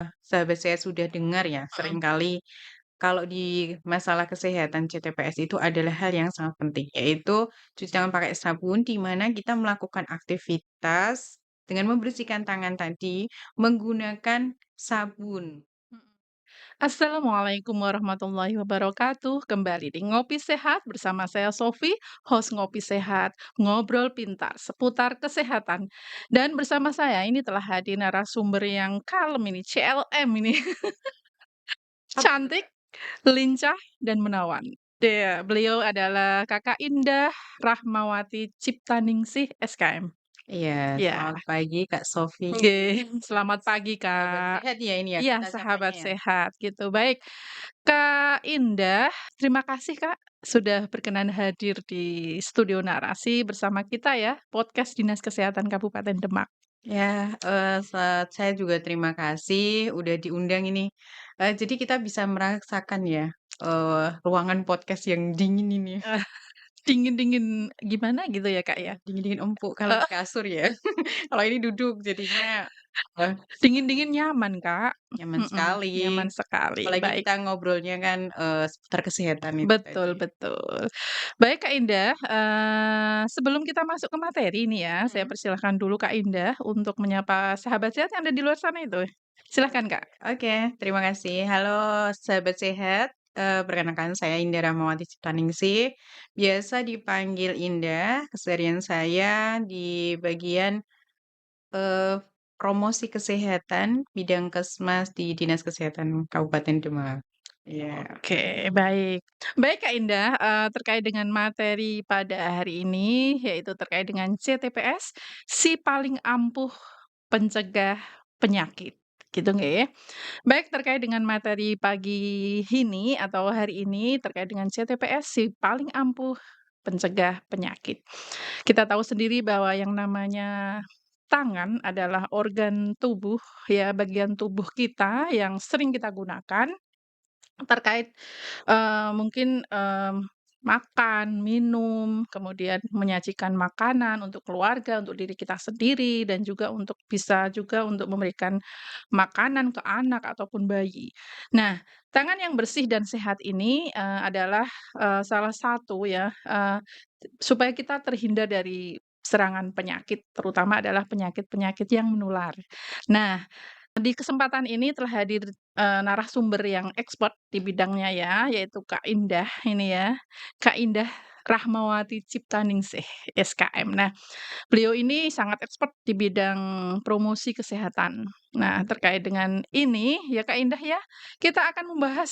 sahabat saya sudah dengar ya, Mhm. seringkali kalau di masalah kesehatan CTPS itu adalah hal yang sangat penting, yaitu cuci tangan pakai sabun, di mana kita melakukan aktivitas dengan membersihkan tangan tadi menggunakan sabun. Mhm. Assalamualaikum warahmatullahi wabarakatuh. Kembali di Ngopi Sehat bersama saya Sofi, host Ngopi Sehat, ngobrol pintar seputar kesehatan. Dan bersama saya ini telah hadir narasumber yang kalem ini, CLM ini, Apa itu, cantik, Kak? lincah, dan menawan. Dia, beliau adalah Kakak Indah Rahmawati Ciptaningsih SKM. Iya, Ya, selamat pagi Kak Sofi. oke. Selamat pagi, Sahabat Kak. sehat ya ini ya Iya, kita sahabat sapanya ya? sehat gitu. Baik, Kak Indah, terima kasih Kak sudah berkenan hadir di studio narasi bersama kita ya, podcast Dinas Kesehatan Kabupaten Demak. Ya, saya juga terima kasih udah diundang ini. Jadi kita bisa merasakan ya, ruangan podcast yang dingin ini. Eh, dingin-dingin gimana gitu ya Kak ya? Dingin-dingin empuk kalau di Heeh, kasur ya. Kalau ini duduk jadinya, eee, dingin-dingin nyaman Kak, nyaman sekali. nyaman sekali, Apalagi baik. kita ngobrolnya kan, seputar kesehatan itu Betul tadi. betul. Baik Kak Indah, sebelum kita masuk ke materi nih ya, saya Mhm. persilahkan dulu Kak Indah untuk menyapa sahabat sehat yang ada di luar sana itu. Silahkan Oke Kak. oke, terima kasih. Halo sahabat sehat, perkenalkan saya Indah Rahmawati Ciptaningsih, biasa dipanggil Indah, keseharian saya di bagian, eee, promosi kesehatan bidang Kesmas di Dinas Kesehatan Kabupaten Demak. Iya. Oke, baik. Baik, Kak Indah, terkait dengan materi pada hari ini, yaitu terkait dengan CTPS, si paling ampuh pencegah penyakit, gitu nggak ya? Baik, terkait dengan materi pagi ini atau hari ini terkait dengan CTPS, si paling ampuh pencegah penyakit. Kita tahu sendiri bahwa yang namanya tangan adalah organ tubuh, ya, bagian tubuh kita yang sering kita gunakan terkait, mungkin, makan, minum, kemudian menyajikan makanan untuk keluarga, untuk diri kita sendiri, dan juga untuk bisa juga untuk memberikan makanan ke anak ataupun bayi. Nah, tangan yang bersih dan sehat ini, adalah, salah satu ya, supaya kita terhindar dari serangan penyakit, terutama adalah penyakit-penyakit yang menular. Nah, di kesempatan ini telah hadir, narasumber yang expert di bidangnya ya, yaitu Kak Indah ini ya, Kak Indah Rahmawati Ciptaningsih, SKM. Nah, beliau ini sangat expert di bidang promosi kesehatan. Nah, terkait dengan ini ya Kak Indah ya, kita akan membahas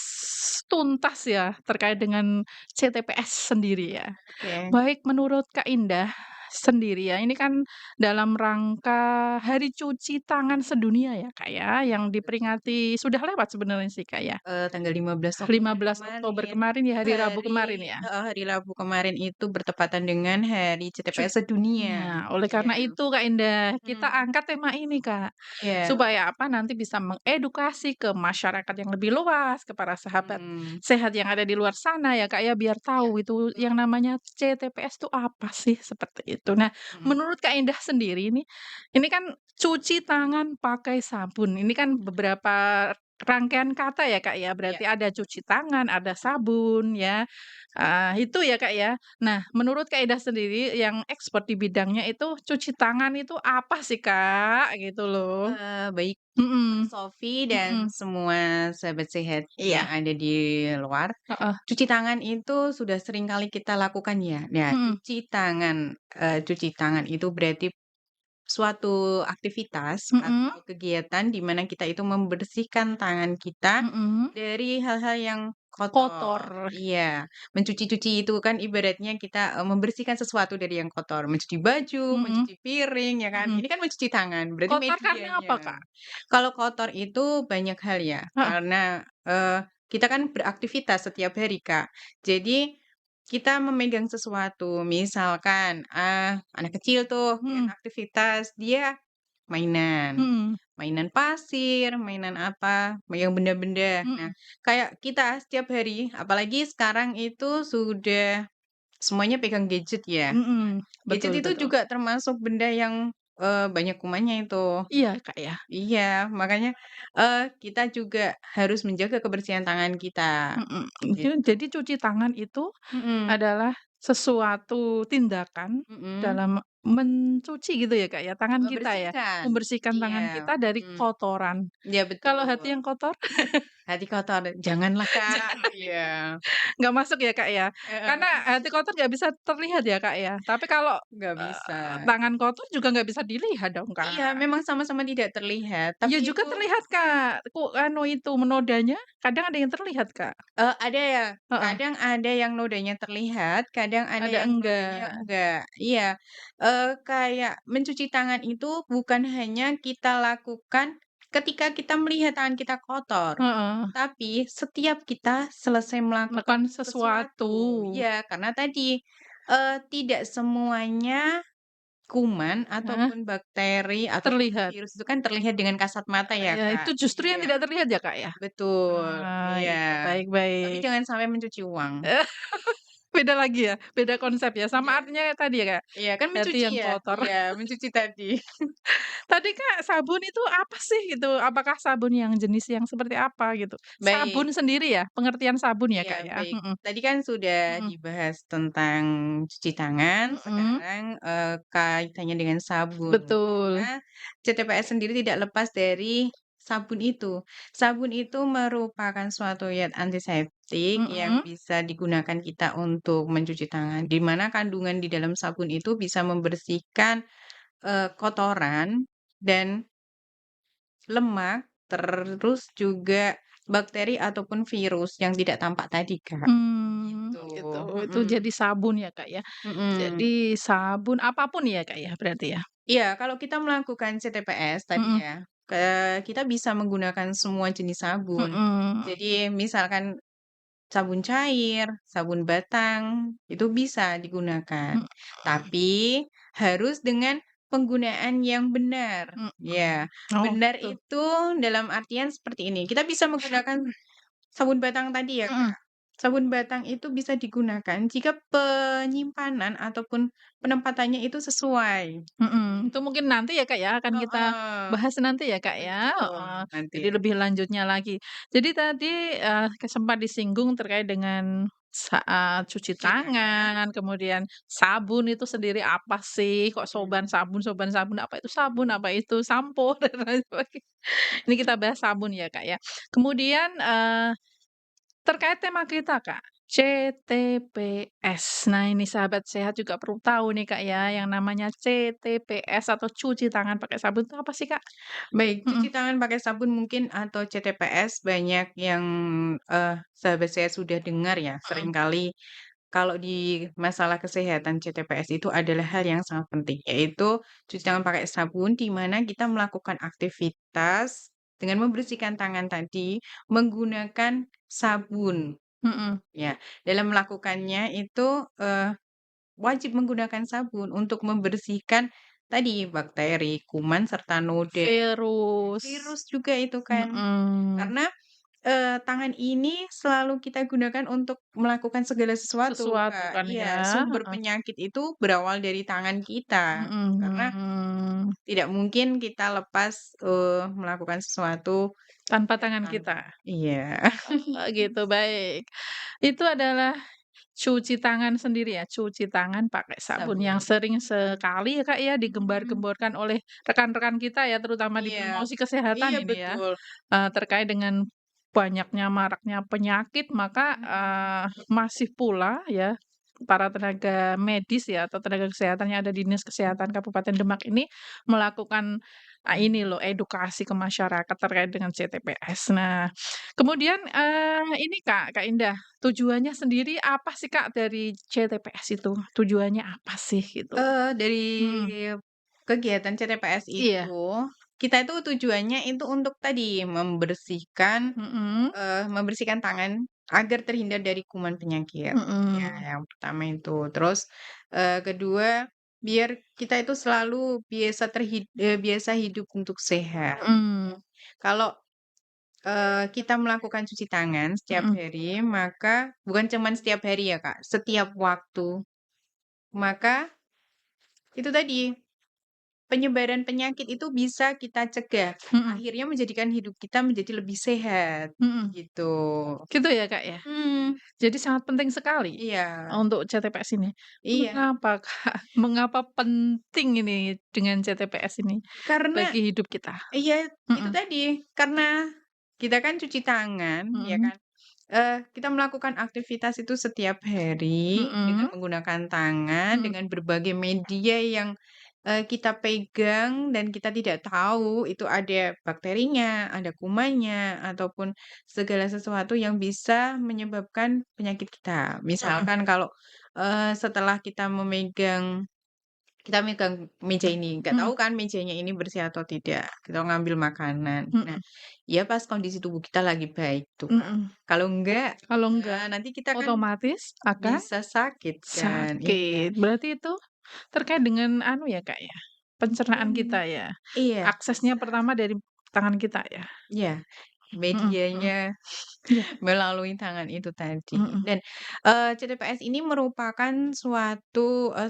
tuntas ya terkait dengan CTPS sendiri ya. Oke. Baik, menurut Kak Indah sendiri ya, ini kan dalam rangka Hari Cuci Tangan Sedunia ya, Kak, ya, yang diperingati sudah lewat sebenarnya sih, Kak, ya. Tanggal 15 Oktober 15 Oktober kemarin, kemarin ya, hari Rabu hari kemarin ya. hari Rabu kemarin itu bertepatan dengan Hari CTPS Sedunia. Nah, oleh Iya, karena itu Kak Indah, kita mhm, angkat tema ini Kak, iya, supaya apa, nanti bisa mengedukasi ke masyarakat yang lebih luas, ke para sahabat mhm, sehat yang ada di luar sana ya Kak ya, biar iya, tahu itu betul, yang namanya CTPS itu apa sih, seperti itu. Nah, mhm, menurut Kak Indah sendiri ini kan cuci tangan pakai sabun, ini kan beberapa rangkaian kata ya Kak ya, iya, berarti ada cuci tangan, ada mhm, sabun ya, itu ya Kak ya. Nah, menurut Kak Ida sendiri yang expert di bidangnya itu, cuci tangan itu apa sih, Kak? Gitu loh. baik Kak Mhm Sofi dan mhm. semua sahabat sehat yang Iya, ada di luar, heeh, cuci tangan itu sudah sering kali kita lakukan ya. Nah, mhm cuci tangan itu berarti suatu aktivitas mhm, atau kegiatan di mana kita itu membersihkan tangan kita mhm. dari hal-hal yang kotor. Kotor. Iya, mencuci-cuci itu kan ibaratnya kita, membersihkan sesuatu dari yang kotor, mencuci baju, Mhm mencuci piring, ya kan. mhm. Ini kan mencuci tangan, berarti Kotor karena apa, medianya. Kak? Kalau kotor itu banyak hal ya, Heeh, karena, kita kan beraktivitas setiap hari, Kak. Jadi kita memegang sesuatu, misalkan, anak kecil tuh yang mhm aktivitas dia mainan, mhm mainan pasir, mainan apa, yang benda-benda. Nah, mhm kayak kita setiap hari, apalagi sekarang itu sudah semuanya pegang gadget ya. mhm. Gadget Betul itu betul. juga termasuk benda yang banyak kumannya itu. Iya, Kak, ya? Iya, makanya, kita juga harus menjaga kebersihan tangan kita, Mhm, gitu. jadi cuci tangan itu Mhm adalah sesuatu tindakan mhm, dalam mencuci gitu ya, Kak, ya, tangan kita ya, membersihkan. membersihkan Iya, tangan kita dari mhm, kotoran. iya Kalau hati betul. yang kotor Hati kotor, janganlah Kak, iya, nggak masuk ya, Kak, ya? Karena heeh, hati kotor nggak bisa terlihat ya, Kak, ya. Tapi kalau, nggak bisa. tangan kotor juga nggak bisa dilihat dong, Iya, Kak. memang sama-sama tidak terlihat, Iya tapi juga itu, terlihat, Kak, anu itu menodanya kadang ada yang terlihat, Kak. ada ya, Heeh, kadang ada yang nodanya terlihat, kadang ada ada yang nodanya enggak. enggak. Iya, kayak mencuci tangan itu bukan hanya kita lakukan ketika kita melihat tangan kita kotor, Heeh, tapi setiap kita selesai melakukan melakukan sesuatu. sesuatu. Iya, karena tadi, tidak semuanya kuman Heeh, ataupun bakteri ataupun terlihat. virus itu kan terlihat dengan kasat mata ya, Ya Kak. itu justru yang Iya, tidak terlihat ya, Kak, ya? betul, Ah, iya. iya, baik Tapi baik. jangan sampai mencuci uang. Beda lagi ya? Beda konsep ya? Sama Iya artinya tadi ya, Kak? iya, kan Hati mencuci yang ya? kotor. Iya, mencuci tadi. Tadi, Kak, sabun itu apa sih gitu? Apakah sabun yang jenis yang seperti apa gitu? Baik, Sabun sendiri ya? Pengertian sabun ya, iya Kak, ya? baik. Mhm Tadi kan sudah mhm dibahas tentang cuci tangan, mhm, sekarang, kaitannya dengan sabun. betul. Karena CTPS sendiri tidak lepas dari sabun itu. Sabun itu merupakan suatu zat antiseptik yang Mhm, bisa digunakan kita untuk mencuci tangan, di mana kandungan di dalam sabun itu bisa membersihkan, kotoran dan lemak, terus juga bakteri ataupun virus yang tidak tampak tadi, Kak. Gitu, gitu. Itu mhm jadi sabun ya, Kak, ya? mhm. Jadi sabun apapun ya, Kak, ya berarti ya? Iya, kalau kita melakukan CTPS tadi Mhm ya, kita bisa menggunakan semua jenis sabun. mhm, Jadi misalkan sabun cair, sabun batang, itu bisa digunakan. mhm Tapi harus dengan penggunaan yang benar. mhm. Ya, Oh benar gitu. itu dalam artian seperti ini, kita bisa menggunakan sabun batang tadi ya, Mhm Kak. Sabun batang itu bisa digunakan jika penyimpanan ataupun penempatannya itu sesuai. mhm. Itu mungkin nanti ya, Kak, ya, akan kita Heeh, bahas nanti ya, Kak, ya? betul, Heeh. nanti. Jadi lebih lanjutnya lagi. Jadi tadi, sempat disinggung terkait dengan saat cuci Cuci tangan, tangan, kemudian sabun itu sendiri apa sih? Kok mhm. soban sabun, apa itu sabun, apa itu sampo, dan lain sebagainya. Ini kita bahas sabun ya, Kak, ya. Kemudian, terkait tema kita, Kak, CTPS. Nah, ini sahabat sehat juga perlu tahu nih, Kak, ya, yang namanya CTPS atau cuci tangan pakai sabun itu apa sih, Kak? Baik, Mhm cuci tangan pakai sabun mungkin atau CTPS banyak yang, sahabat saya sudah dengar ya, mhm seringkali kalau di masalah kesehatan CTPS itu adalah hal yang sangat penting, yaitu cuci tangan pakai sabun, di mana kita melakukan aktivitas dengan membersihkan tangan tadi menggunakan sabun. mhm. Ya, dalam melakukannya itu, wajib menggunakan sabun untuk membersihkan tadi bakteri, kuman, serta noda. Virus. Virus juga itu kan. Mhm. Karena, tangan ini selalu kita gunakan untuk melakukan segala sesuatu, Sesuatu Kak. kan ya, Iya, sumber heeh. penyakit itu berawal dari tangan kita. Karena Mhm. tidak mungkin kita lepas, melakukan sesuatu Tanpa tidak tangan tanpa kita. iya. Oh gitu, baik. Itu adalah cuci tangan sendiri ya, cuci tangan pakai sabun yang Sabun. sering sekali ya, Kak, ya, Mhm. digembar-gemborkan oleh rekan-rekan kita ya, terutama di Iya. promosi kesehatan Iya, ini ya, betul. terkait dengan banyaknya maraknya penyakit, maka, Mhm. masih pula ya, para tenaga medis ya, atau tenaga kesehatan yang ada di Dinas Kesehatan Kabupaten Demak ini melakukan, ini loh, edukasi ke masyarakat terkait dengan CTPS. Nah, kemudian, ini Kak Indah, tujuannya sendiri apa sih, Kak, dari CTPS itu? Tujuannya apa sih gitu? Dari Mhm, kegiatan CTPS iya, itu, kita itu tujuannya itu untuk tadi, mhm membersihkan tangan agar terhindar dari kuman penyakit. Ya, mhm yang pertama itu. Terus, kedua, biar kita itu selalu biasa hidup untuk sehat. mhm Kalau, kita melakukan cuci tangan setiap mhm. hari, maka bukan cuman setiap hari ya, Kak, setiap waktu. Maka itu tadi, penyebaran penyakit itu bisa kita cegah, Mhm akhirnya menjadikan hidup kita menjadi lebih sehat, mhm. gitu. Gitu ya, Kak, ya? Mhm, Jadi sangat penting sekali iya untuk CTPS ini. iya, Mengapa, Kak? Mengapa penting ini dengan CTPS ini karena bagi hidup kita? iya, itu Mhm tadi, karena kita kan cuci tangan, ya mhm kan, kita melakukan aktivitas itu setiap hari dengan mhm menggunakan tangan, mhm. dengan berbagai media yang, kita pegang dan kita tidak tahu itu ada bakterinya, ada kumannya, ataupun segala sesuatu yang bisa menyebabkan penyakit kita. Mhm Misalkan kalau, setelah kita megang meja ini, nggak tahu mhm kan mejanya ini bersih atau tidak, kita ngambil makanan. Nah, mhm ya pas kondisi tubuh kita lagi baik tuh, Kak. mhm. Kalau enggak, Kalau enggak, nanti kita kan otomatis akan bisa sakit kan, iya. sakit. Berarti itu terkait dengan anu ya, Kak, ya, pencernaan Mmm, kita ya? iya, Aksesnya bisa. pertama dari tangan kita ya? Iya, Mhm mhm. medianya Iya, melalui tangan itu tadi. mhm. Dan, CTPS ini merupakan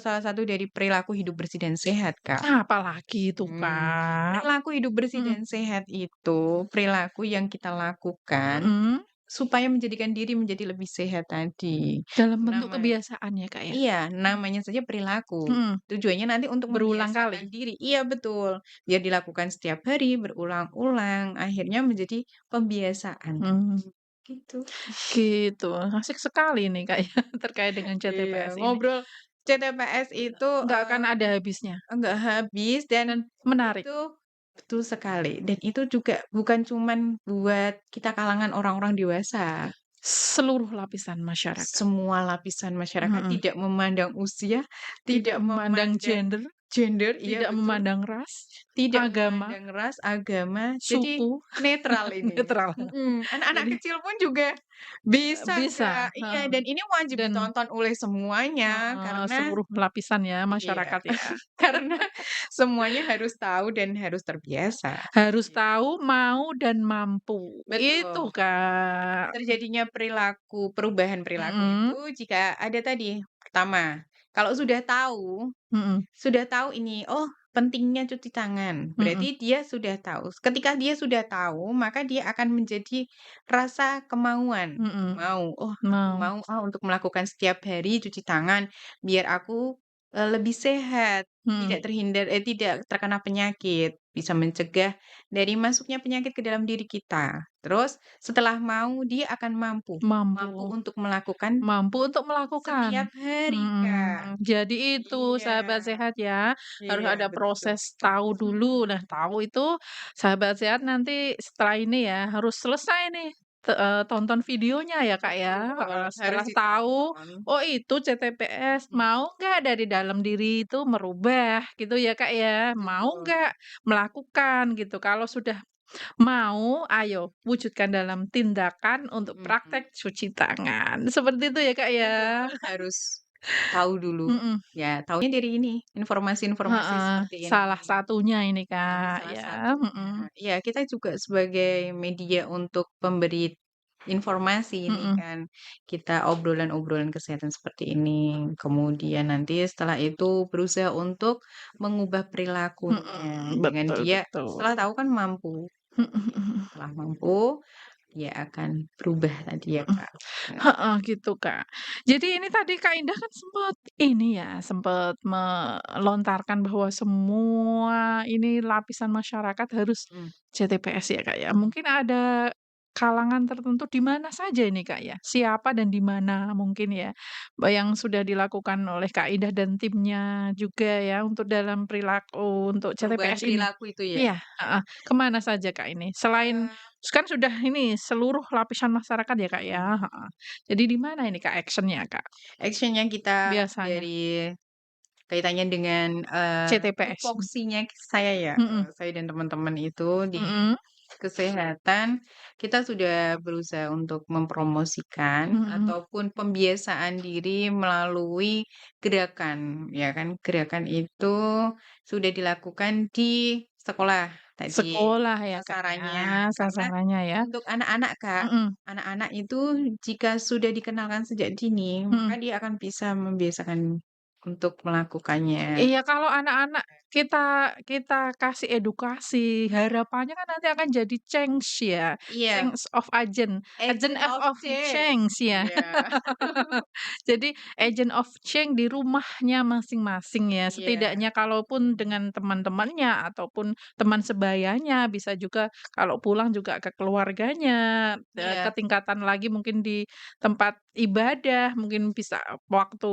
salah satu dari perilaku hidup bersih dan sehat, Kak. Nah, apalagi itu, Kak? Perilaku hidup bersih Mhm dan sehat itu perilaku yang kita lakukan mhm. supaya menjadikan diri menjadi lebih sehat tadi. Dalam bentuk Nama kebiasaan ya, Kak, ya? iya, namanya saja perilaku. Mhm, Tujuannya nanti untuk berulang kali? membiasakan diri. Iya, betul. Biar dilakukan setiap hari, berulang-ulang, akhirnya menjadi pembiasaan. Mmm, Gitu. gitu. Asik sekali nih, Kak, ya, terkait dengan Iya, CTPS ini. ngobrol CTPS itu, Nggak akan ada habisnya enggak habis dan dan menarik. itu betul sekali, dan itu juga bukan cuman buat kita kalangan orang-orang dewasa. Seluruh lapisan masyarakat. Semua lapisan masyarakat Mhm. tidak memandang usia, Tidak tidak memandang memandang gender, gender, iya tidak betul, memandang ras, tidak agama, memandang ras, agama, jadi suku, netral ini. netral. Anak-anak Jadi, kecil pun juga bisa, bisa, Kak, iya, heeh, dan ini wajib dan ditonton oleh semuanya heeh, karena seluruh lapisan ya iya, masyarakat ya. karena semuanya harus tahu dan harus terbiasa. Harus Gitu. tahu, mau, dan mampu. Itu, Betul. Kak. Terjadinya perubahan perilaku itu Mhm jika ada tadi, pertama, kalau mhm sudah tahu ini, oh pentingnya cuci tangan, mhm berarti dia sudah tahu. Ketika dia sudah tahu, maka dia akan menjadi rasa kemauan, mhm. mau, "Oh aku Mau, mau ah untuk melakukan setiap hari cuci tangan, biar aku, lebih sehat, mhm, tidak terkena penyakit." Bisa mencegah dari masuknya penyakit ke dalam diri kita. Terus setelah mau, dia akan mampu mampu. untuk melakukan Mampu untuk melakukan. setiap hari, Kak. Mhm, jadi itu Iya sahabat sehat ya, harus iya, ada betul. proses tahu dulu. Nah, tahu itu sahabat sehat nanti setelah ini ya harus selesai nih, tonton videonya ya, Kak, ya, Betul, heeh, harus setelah tahu, ditonton. oh itu CTPS, Mhm, mau nggak dari dalam diri itu merubah gitu ya, Kak, ya, mau betul. nggak melakukan gitu. Kalau sudah mau, ayo wujudkan dalam tindakan untuk Mhm, praktek cuci tangan. Seperti itu ya, Kak, ya? betul, harus tahu dulu. Mhm, Ya, taunya dari ini, informasi-informasi heeh, seperti salah ini. satunya ini, Ini Kak, salah ya, satunya. mhm, Ya, kita juga sebagai media untuk pemberi informasi ini mhm, kan, kita obrolan-obrolan kesehatan seperti ini. Kemudian nanti setelah itu berusaha untuk mengubah perilakunya mhm, dengan betul dia betul. setelah tahu kan mampu. Mhm mhm Setelah mampu, dia akan berubah tadi ya, mhm. Kak. Heeh, gitu, Kak. Jadi ini tadi Kak Indah kan sempet ini ya, sempet melontarkan bahwa semua ini lapisan masyarakat harus Mhm CTPS ya, Kak, ya. mhm. Mungkin ada kalangan tertentu di mana saja ini, Kak, ya? Siapa dan di mana mungkin ya, yang sudah dilakukan oleh Kak Indah dan timnya juga ya untuk dalam perilaku untuk Perubahan CTPS ini? perilaku itu ya? Iya, heeh. Ke mana saja, Kak, ini? Selain Eee, kan sudah ini seluruh lapisan masyarakat ya, Kak, ya? mhm. Heeh. Jadi di mana ini Kak action-nya, Kak, Action yang kita biasanya? dari kaitannya dengan, CTPS? tupoksinya saya ya, Mhm saya dan teman-teman itu di mhm kesehatan, kita sudah berusaha untuk mempromosikan mhm. ataupun pembiasaan diri melalui gerakan, ya kan. Gerakan itu sudah dilakukan di sekolah tadi Sekolah ya, Kak, ya, sasarannya. Karena sasarannya ya? untuk anak-anak, Kak, Mhm anak-anak itu jika sudah dikenalkan sejak dini, maka mhm. dia akan bisa membiasakan untuk melakukannya. Iya, kalau anak-anak kita kita kasih edukasi, harapannya kan nanti akan jadi change ya, Iya, change of agent, agent agent of of change. change ya. Iya. Jadi agent of change di rumahnya masing-masing ya, Iya setidaknya kalaupun dengan teman-temannya ataupun teman sebayanya, bisa juga kalau pulang juga ke keluarganya, iya ketingkatan lagi mungkin di tempat ibadah, mungkin bisa waktu,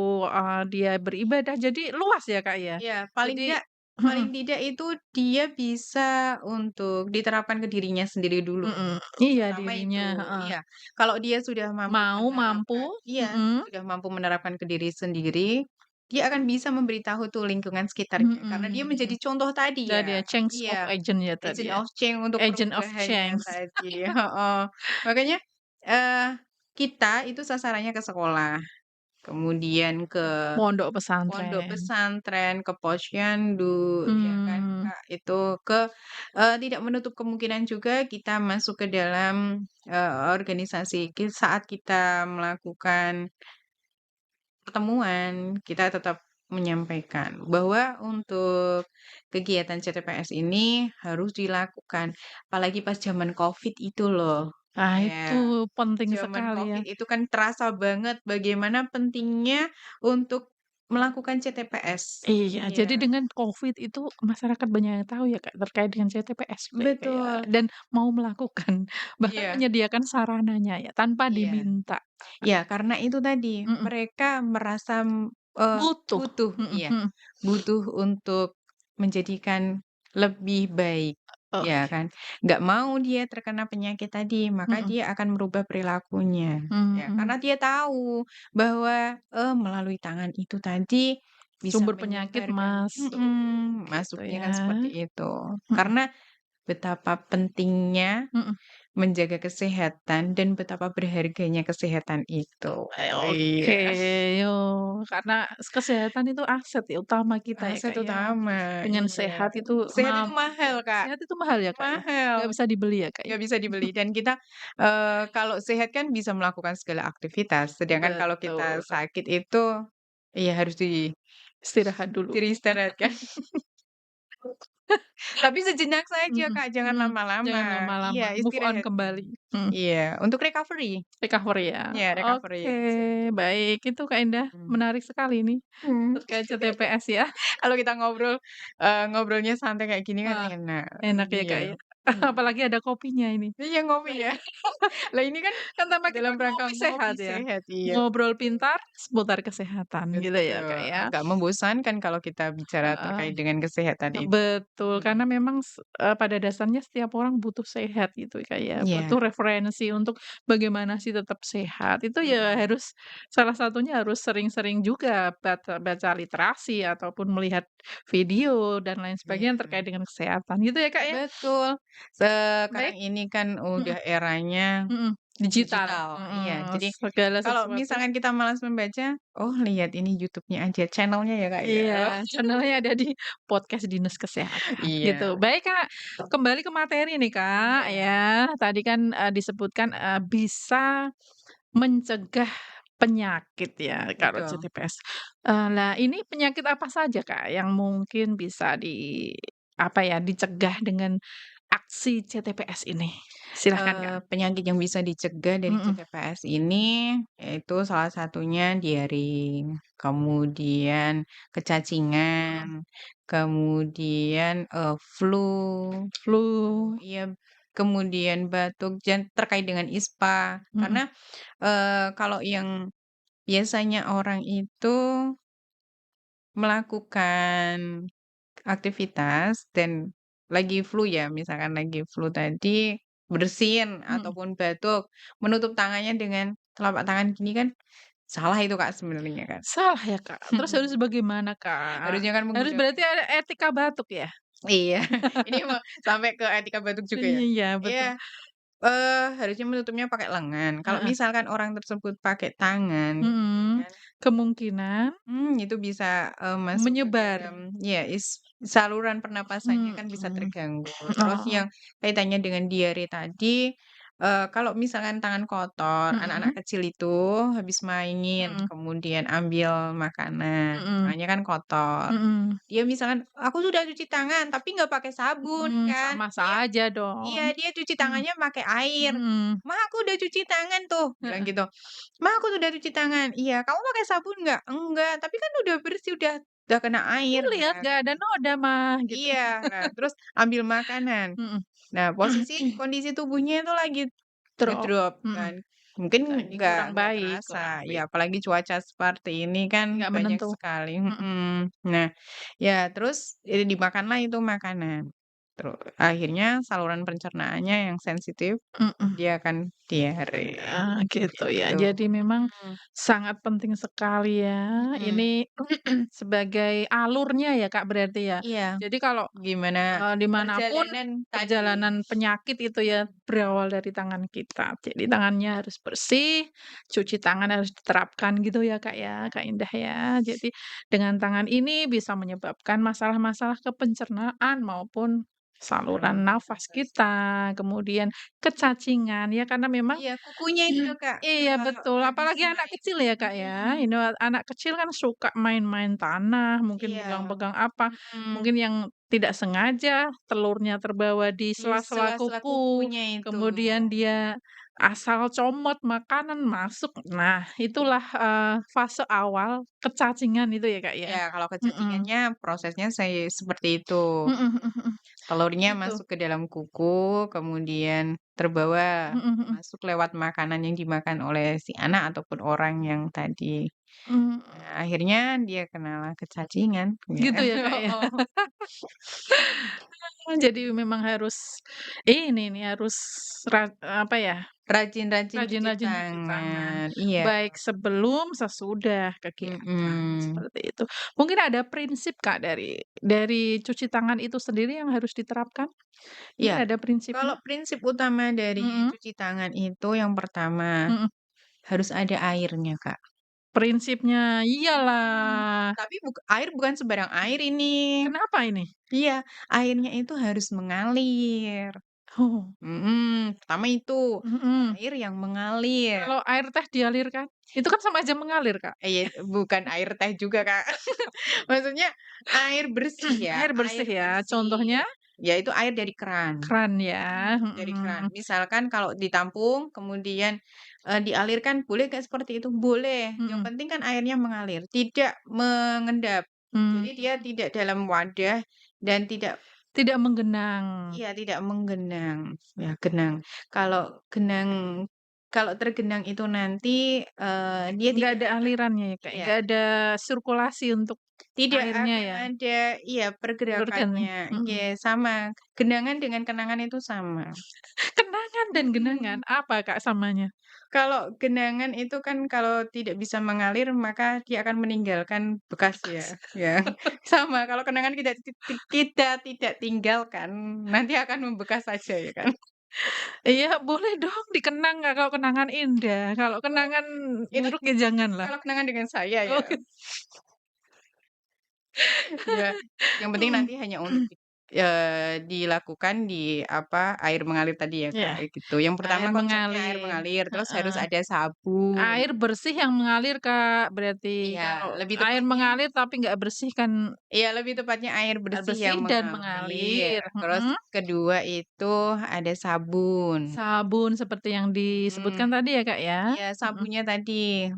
dia beribadah, jadi luas ya, Kak, ya. iya, Jadi mhm, paling tidak itu dia bisa untuk diterapkan ke dirinya sendiri dulu. mhm, iya Pertama dirinya itu, heeh, iya. Kalau dia sudah mampu mampu menerapkan iya, mhm, sudah mampu menerapkan ke diri sendiri, dia akan bisa memberitahu tuh lingkungan sekitarnya, karena dia menjadi mhm. contoh tadi Jadi ya. ya change of Iya, agent ya tadi agent ya, of change untuk agent of perubahannya change. tadi, heeh. Makanya, eee, kita itu sasarannya ke sekolah, kemudian ke Pondok pondok pesantren. pesantren, ke posyandu, ya kan, Mmm, Kak, itu tidak menutup kemungkinan juga kita masuk ke dalam, organisasi saat kita melakukan pertemuan, kita tetap menyampaikan bahwa untuk kegiatan CTPS ini harus dilakukan, apalagi pas zaman Covid itu loh. ah, itu Ya, penting zaman sekali ya. Covid itu kan terasa banget bagaimana pentingnya untuk melakukan CTPS. Iya, jadi Iya, dengan Covid itu masyarakat banyak yang tahu ya, Kak, terkait dengan CTPS juga ya, Kak, ya, betul. dan mau melakukan, bahkan Iya menyediakan sarananya ya, tanpa iya. diminta. Iya, karena itu tadi, Mhm, mereka merasa, butuh. butuh Mhm iya, mhm. butuh untuk menjadikan lebih baik, ya Oke. kan. Nggak mau dia terkena penyakit tadi, maka Mhm. dia akan merubah perilakunya, ya. Karena Mhm. dia tahu bahwa, melalui tangan itu tadi bisa Sumber penyakit menyebarkan masuk, gitu masuknya kan ya. seperti itu. Mhm Karena betapa pentingnya mhm. menjaga kesehatan dan betapa berharganya kesehatan itu. Oke, Iya, yo, karena kesehatan itu aset ya, utama kita ya, aset Kak, ya. utama, Dengan iya. sehat itu Sehat itu mahal, Kak, sehat itu mahal ya, Kak, ya? mahal, Nggak bisa dibeli ya, Kak, ya? nggak bisa dibeli dan kita, kalau sehat kan bisa melakukan segala aktivitas, sedangkan kalau kita Betul, sakit itu, iya harus istirahat dulu. diistirahatkan. Tapi sejenak saja, Mhm Kak, jangan mhm, jangan lama-lama. lama-lama, Iya, move on istirahat. kembali. Mhm, Iya, untuk recovery. recovery ya. Iya, recovery. Oke, baik, itu Kak Indah, Mhm. menarik sekali nih Mhm. terkait CTPS ya. Kalau kita ngobrol, ngobrolnya santai kayak gini kan Wah, enak. enak ya, Iya, Kak, ya. mhm. Apalagi ada kopinya ini. Iya ngopi ya. Lah ini kan Kan tanpa kita dalam rangka ngopi ngopi sehat ya. sehat, iya Ngobrol betul. pintar seputar kesehatan gitu ya, Betul, Kak, ya. agak membosankan kalau kita bicara Heeh. terkait dengan kesehatan itu. Betul, Mhm, karena memang pada dasarnya setiap orang butuh sehat gitu, Kak, ya. iya, Butuh referensi untuk bagaimana sih tetap sehat. Itu ya mhm, harus salah satunya harus sering-sering juga baca baca literasi ataupun melihat video dan lain sebagainya yang iya. terkait dengan kesehatan gitu ya, Kak, ya. Betul, sekarang Baik ini kan mhm udah eranya mhm. Digital, digital, iya. mhm, Jadi segala kalau sesuatu misalkan kita malas membaca, oh lihat ini YouTube-nya aja, channel-nya ya, Kak, ya. iya, channel-nya ada di podcast Dinas Kesehatan, gitu. Iya, Baik, Kak, kembali ke materi nih, Kak, iya, ya. Tadi kan, disebutkan, bisa mencegah penyakit ya kalau betul. CTPS. Lah ini penyakit apa saja, Kak, yang mungkin bisa apa ya, dicegah dengan aksi CTPS ini? Silahkan, Kak. Penyakit yang bisa dicegah dari Mhm CTPS ini, yaitu salah satunya diare, kemudian mhm. kecacingan, kemudian, flu, Flu, iya, kemudian batuk dan terkait dengan ISPA. Karena, mhm kalau yang biasanya orang itu melakukan aktivitas dan lagi flu ya, misalkan lagi flu tadi, bersin mhm. ataupun batuk, menutup tangannya dengan telapak tangan gini kan salah itu Kak sebenarnya kan. Salah ya, Kak? Terus harus bagaimana, Kak? Harusnya kan Harus menggunakan berarti ada etika batuk ya? iya, ini mau sampai ke etika batuk juga ya? Iya, Iya, betul. harusnya menutupnya pakai lengan. Kalau Heeh, misalkan orang tersebut pakai tangan, ya mhm. kan, Kemungkinan itu bisa, masuk ke menyebar. dalam ya saluran pernapasannya kan bisa Mhm, terganggu. Terus oh, yang kaitannya dengan diare tadi, Kalau misalkan tangan kotor, anak-anak Mhm, kecil itu habis main, mhm, kemudian ambil makanan, mhm, tangannya kan kotor. mhm, Dia misalkan, "Aku sudah cuci tangan, tapi nggak pakai sabun kan." sama Dia saja iya, dong. dia cuci Mhm, tangannya pakai air. mhm, "Ma, aku udah cuci tangan tuh," bilang heeh. gitu. "Ma, aku sudah cuci tangan." "Iya, kamu pakai sabun nggak?" "Enggak, tapi kan udah bersih, udah kena air," "Tuh lihat ya nggak kan. ada noda mah," gitu. Iya, nah terus ambil makanan. Mhm. Nah, posisi kondisi tubuhnya itu lagi Drop, ngedrop mhm, kan, mungkin lagi nggak kurang nggak baik terasa, kurang ya fit, apalagi cuaca seperti ini kan nggak banyak menentu, sekali mhm, Nah, ya terus, dimakanlah itu makanan. Akhirnya saluran pencernaannya yang sensitif, mhm. dia akan diare, Gitu ya. gitu. Jadi memang Mhm sangat penting sekali ya, mhm, ini sebagai alurnya ya, Kak, berarti ya. iya, Jadi kalau, gimana di manapun perjalanan tadi. perjalanan penyakit itu ya berawal dari tangan kita. Jadi tangannya harus bersih, cuci tangan harus diterapkan gitu ya, Kak, ya, Kak Indah ya. Jadi dengan tangan ini bisa menyebabkan masalah-masalah ke pencernaan maupun saluran nafas kita, kemudian kecacingan ya karena memang Iya, kukunya itu Kak, iya kalau betul, habis apalagi anak main kecil ya, Kak, ya. Ini anak kecil kan suka main-main tanah, mungkin iya, pegang-pegang apa, mhm, mungkin yang tidak sengaja telurnya terbawa di di sela-sela sela-sela kuku, kukunya itu. kemudian dia asal comot makanan masuk. Nah, itulah, fase awal kecacingan itu ya, Kak, ya. Ya, kalau Mhm, kecacingannya prosesnya seperti itu. mhm mhm mhm, Telurnya gitu. masuk ke dalam kuku, kemudian terbawa Mhm mhm, masuk lewat makanan yang dimakan oleh si anak ataupun orang yang tadi. mmm, Nah, akhirnya dia kenalah kecacingan, ya. gitu ya, Kak, ya. Heeh. Jadi memang harus ini nih, harus apa ya, Rajin-rajin cuci rajin-rajin cuci tangan, tangan, iya, baik sebelum, sesudah kegiatan, mhm. seperti itu. Mungkin ada prinsip, Kak, dari cuci tangan itu sendiri yang harus diterapkan? Mungkin Iya, ada kalau prinsipnya? prinsip utama dari Mhm cuci tangan itu yang pertama, mhm. harus ada airnya, Kak. Prinsipnya, Mhm, iyalah. tapi air bukan sembarang air ini. Kenapa ini? Iya, airnya itu harus mengalir. Oh, Pertama itu, mhm. air yang mengalir. Kalau air teh dialirkan? Itu kan sama aja mengalir, Kak. Iya, bukan air teh juga, Kak. Maksudnya air bersih ya, Air bersih air ya, bersih, contohnya yaitu air dari keran. keran ya, Dari keran. mhm, Misalkan kalau ditampung, kemudian, dialirkan, boleh nggak seperti itu? Boleh, yang mhm, penting kan airnya mengalir, tidak mengendap. mmm, Jadi dia tidak dalam wadah dan tidak tidak menggenang, iya, tidak menggenang, ya genang. Kalau genang kalau tergenang itu nanti, dia nggak tidak ada akan alirannya ya, Kak, iya, nggak ada sirkulasi untuk tidak airnya akan ya, ada iya, bergening, pergerakannya. mhm. Iya, sama, genangan dengan kenangan itu sama. Kenangan dan genangan, Mhm. apa, Kak, samanya? Kalau genangan itu kan kalau tidak bisa mengalir, maka dia akan meninggalkan bekas ya, Bekas. ya. Sama, kalau kenangan kita tidak tinggalkan, nanti akan membekas saja ya kan. Iya, boleh dong dikenang, Kak, kalau kenangan indah, kalau Oh, kenangan itu buruk ya janganlah. kalau kenangan dengan saya ya. Oke, Ya, yang penting mhm. nanti hanya untuk dilakukan di apa, air mengalir tadi ya, Kak, Iya, kayak gitu. Yang pertama air konsepnya air mengalir, mengalir, terus harus heeh. ada sabun. Air bersih yang mengalir, Kak, berarti. Iya, Kalau lebih air tepatnya mengalir tapi nggak bersih kan iya, lebih tepatnya air air bersih bersih yang dan mengalir. mengalir, Terus mhm. kedua itu ada sabun. Sabun seperti yang Mhm. disebutkan tadi ya, Kak, ya? Iya, Mhm sabunnya tadi